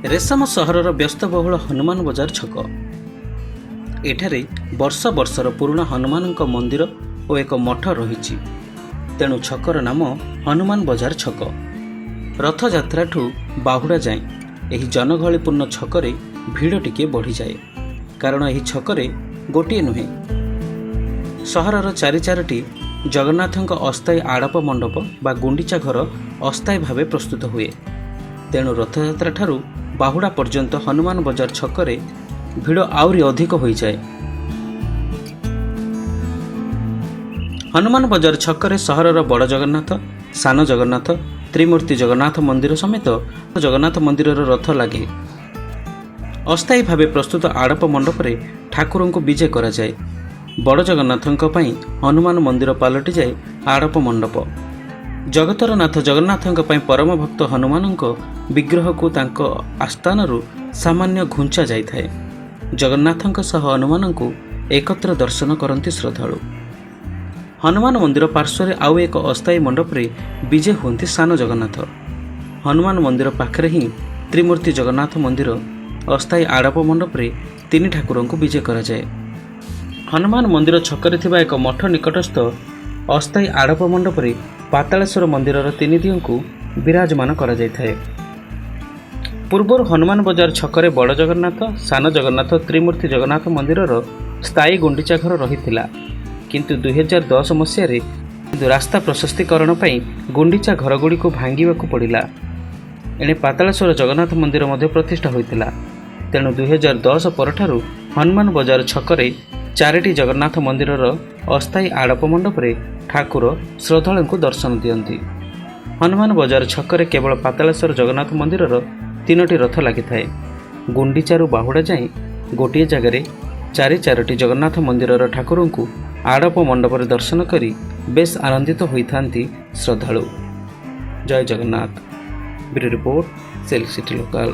ରେଶମ ସହରର ବ୍ୟସ୍ତବହୁଳ ହନୁମାନ ବଜାର ଛକ। ଏଠାରେ ବର୍ଷ ବର୍ଷର ପୁରୁଣା ହନୁମାନଙ୍କ ମନ୍ଦିର ଓ ଏକ ମଠ ରହିଛି। ତେଣୁ ଛକର ନାମ ହନୁମାନ ବଜାର ଛକ। ରଥଯାତ୍ରାଠୁ ବାହୁଡ଼ା ଯାଏଁ ଏହି ଜନଗହଳିପୂର୍ଣ୍ଣ ଛକରେ ଭିଡ଼ ଟିକିଏ ବଢ଼ିଯାଏ। କାରଣ ଏହି ଛକରେ ଗୋଟିଏ ନୁହେଁ, ସହରର ଚାରିଟି ଜଗନ୍ନାଥଙ୍କ ଅସ୍ଥାୟୀ ଆଡ଼ପ ମଣ୍ଡପ ବା ଗୁଣ୍ଡିଚା ଘର ଅସ୍ଥାୟୀ ଭାବେ ପ୍ରସ୍ତୁତ ହୁଏ। ତେଣୁ ରଥଯାତ୍ରା ଠାରୁ ବାହୁଡ଼ା ପର୍ଯ୍ୟନ୍ତ ହନୁମାନ ବଜାର ଛକରେ ଭିଡ଼ ଆହୁରି ଅଧିକ ହୋଇଯାଏ। ହନୁମାନ ବଜାର ଛକରେ ସହରର ବଡ଼ ଜଗନ୍ନାଥ, ସାନ ଜଗନ୍ନାଥ, ତ୍ରିମୂର୍ତ୍ତି ଜଗନ୍ନାଥ ମନ୍ଦିର ସମେତ ଜଗନ୍ନାଥ ମନ୍ଦିରର ରଥ ଲାଗେ। ଅସ୍ଥାୟୀ ଭାବେ ପ୍ରସ୍ତୁତ ଆଡ଼ପ ମଣ୍ଡପରେ ଠାକୁରଙ୍କୁ ବିଜେ କରାଯାଏ। ବଡ଼ ଜଗନ୍ନାଥଙ୍କ ପାଇଁ ହନୁମାନ ମନ୍ଦିର ପାଲଟିଯାଏ ଆଡ଼ପ ମଣ୍ଡପ। ଜଗତର ନାଥ ଜଗନ୍ନାଥଙ୍କ ପାଇଁ ପରମ ଭକ୍ତ ହନୁମାନଙ୍କ ବିଗ୍ରହକୁ ତାଙ୍କ ଆସ୍ଥାନରୁ ସାମାନ୍ୟ ଘୁଞ୍ଚା ଯାଇଥାଏ। ଜଗନ୍ନାଥଙ୍କ ସହ ହନୁମାନଙ୍କୁ ଏକତ୍ର ଦର୍ଶନ କରନ୍ତି ଶ୍ରଦ୍ଧାଳୁ। ହନୁମାନ ମନ୍ଦିର ପାର୍ଶ୍ୱରେ ଆଉ ଏକ ଅସ୍ଥାୟୀ ମଣ୍ଡପରେ ବିଜେ ହୁଅନ୍ତି ସାନ ଜଗନ୍ନାଥ। ହନୁମାନ ମନ୍ଦିର ପାଖରେ ହିଁ ତ୍ରିମୂର୍ତ୍ତି ଜଗନ୍ନାଥ ମନ୍ଦିର ଅସ୍ଥାୟୀ ଆଡ଼ପ ମଣ୍ଡପରେ ତିନି ଠାକୁରଙ୍କୁ ବିଜେ କରାଯାଏ। ହନୁମାନ ମନ୍ଦିର ଛକରେ ଥିବା ଏକ ମଠ ନିକଟସ୍ଥ ଅସ୍ଥାୟୀ ଆଡ଼ପ ମଣ୍ଡପରେ ପାତାଳେଶ୍ୱର ମନ୍ଦିରର ତିନି ଦିଅଁଙ୍କୁ ବିରାଜମାନ କରାଯାଇଥାଏ। ପୂର୍ବରୁ ହନୁମାନ ବଜାର ଛକରେ ବଡ଼ ଜଗନ୍ନାଥ, ସାନ ଜଗନ୍ନାଥ, ତ୍ରିମୂର୍ତ୍ତି ଜଗନ୍ନାଥ ମନ୍ଦିରର ସ୍ଥାୟୀ ଗୁଣ୍ଡିଚା ଘର ରହିଥିଲା। କିନ୍ତୁ 2010 ମସିହାରେ ରାସ୍ତା ପ୍ରଶସ୍ତୀକରଣ ପାଇଁ ଗୁଣ୍ଡିଚା ଘରଗୁଡ଼ିକୁ ଭାଙ୍ଗିବାକୁ ପଡ଼ିଲା। ଏଣେ ପାତାଳେଶ୍ୱର ଜଗନ୍ନାଥ ମନ୍ଦିର ମଧ୍ୟ ପ୍ରତିଷ୍ଠା ହୋଇଥିଲା। ତେଣୁ 2010 ପରଠାରୁ ହନୁମାନ ବଜାର ଛକରେ ଚାରିଟି ଜଗନ୍ନାଥ ମନ୍ଦିରର ଅସ୍ଥାୟୀ ଆଡ଼ପ ମଣ୍ଡପରେ ଠାକୁର ଶ୍ରଦ୍ଧାଳୁଙ୍କୁ ଦର୍ଶନ ଦିଅନ୍ତି। ହନୁମାନ ବଜାର ଛକରେ କେବଳ ପାତାଳେଶ୍ୱର ଜଗନ୍ନାଥ ମନ୍ଦିରର ତିନୋଟି ରଥ ଲାଗିଥାଏ। ଗୁଣ୍ଡିଚାରୁ ବାହୁଡ଼ା ଯାଏଁ ଗୋଟିଏ ଜାଗାରେ ଚାରିଟି ଜଗନ୍ନାଥ ମନ୍ଦିରର ଠାକୁରଙ୍କୁ ଆଡ଼ପ ମଣ୍ଡପରେ ଦର୍ଶନ କରି ବେଶ୍ ଆନନ୍ଦିତ ହୋଇଥାନ୍ତି ଶ୍ରଦ୍ଧାଳୁ। ଜୟ ଜଗନ୍ନାଥ। Bureau report, silk city local.